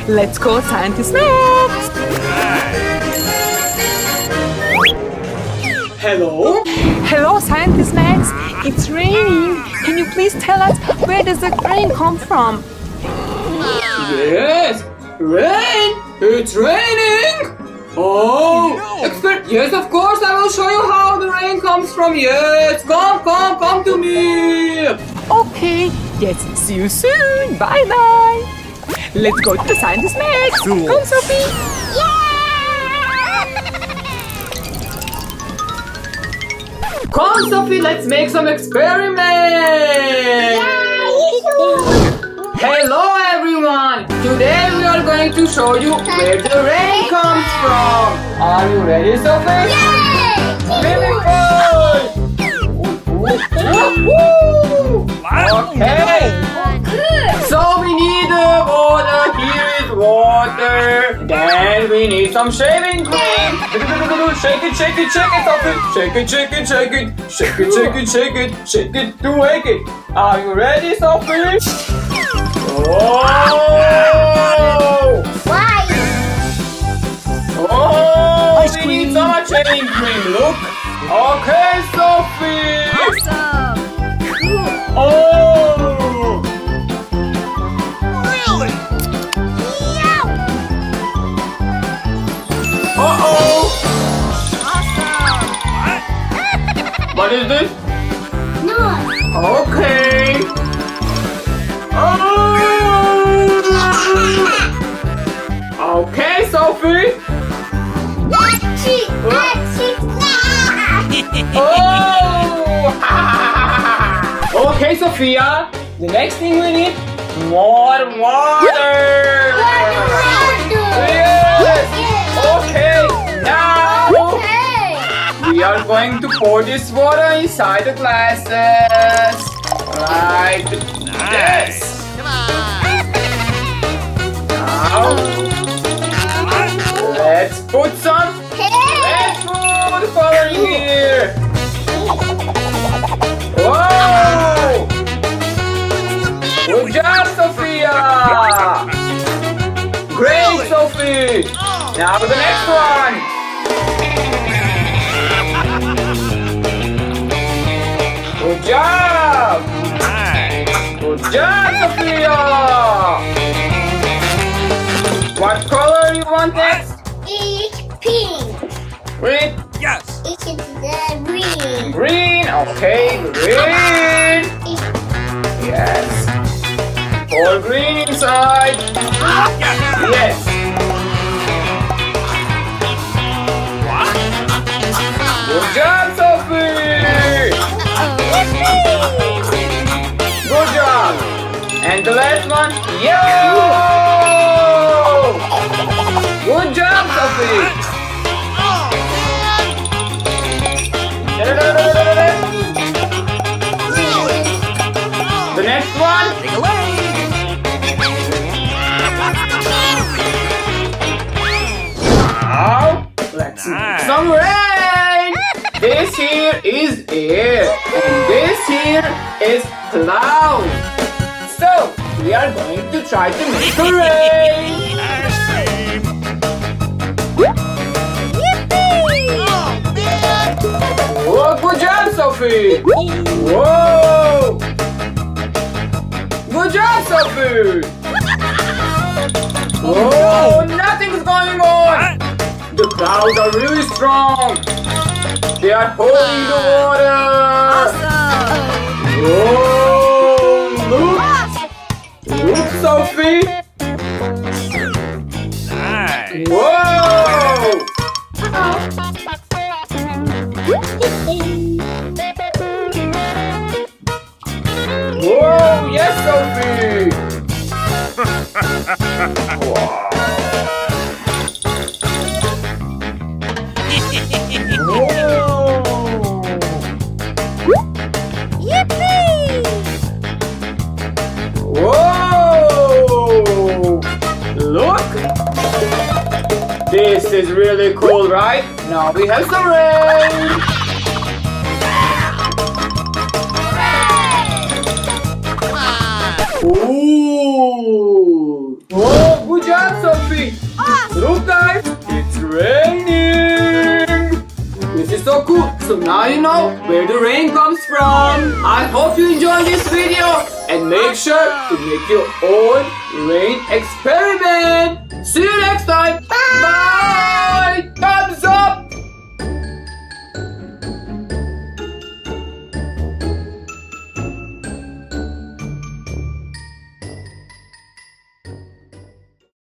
Let's call Scientist Max. Hello? Hello, Scientist Max. It's raining. Can you please tell us where does the rain come from? Yes, rain! It's raining! Oh, yes, of course, I will show you how the rain comes from. Yes, come to me! Okay, yes, see you soon. Bye bye. Let's go to the Scientist Max. Come, Sophie. Come, Sophie, let's make some experiments! Hello, everyone! Today we are going to show you where the rain comes from. Are you ready, Sophie? Okay. So we need water. Here is water. Then we need some shaving cream. Shake it, Sophie. Shake it to wake it. Are you ready, Sophie? Oh! Why? Oh! We need some shaving cream. Look. Okay, Sophie. Awesome! Oh! Really? Uh-oh! Awesome! What is this? No! Okay. Oh! Okay, Sophie. Oh! Okay, Sophia. The next thing we need more water. Yes. Okay. Now we are going to pour this water inside the glasses. Like this. Now let's put some. Let's put the color here. Whoa! Good job, Sophia! Great, Sophie! Now the next one! Good job! Good job, Sophia! What color you want next? It's pink. Green? Yes. It's green. Green, okay, green! Yes. Pour green inside. Yes. Good job, Sophie. Good job. And the last one, yellow. Good job, Sophie. The next one. Take away. Now, let's make some rain. This here is air, and this here is cloud. So, we are going to try to make the rain. Oh, good job, Sophie. Whoa. Good job, Sophie. Oh, nothing's going on. The clouds are really strong. They are holding the water. Awesome! Whoa, look. Look, Sophie. Nice. Whoa. Whoa, yes, Sophie. Wow. Whoa! Look! This is really cool, right? Now we have some rain! Ooh! Oh, good job, job, Sophie. Look guys, it's raining. This is so cool. So now you know where the rain comes from. I hope you enjoyed this video and make sure to make your own rain experiment. See you next time. Bye.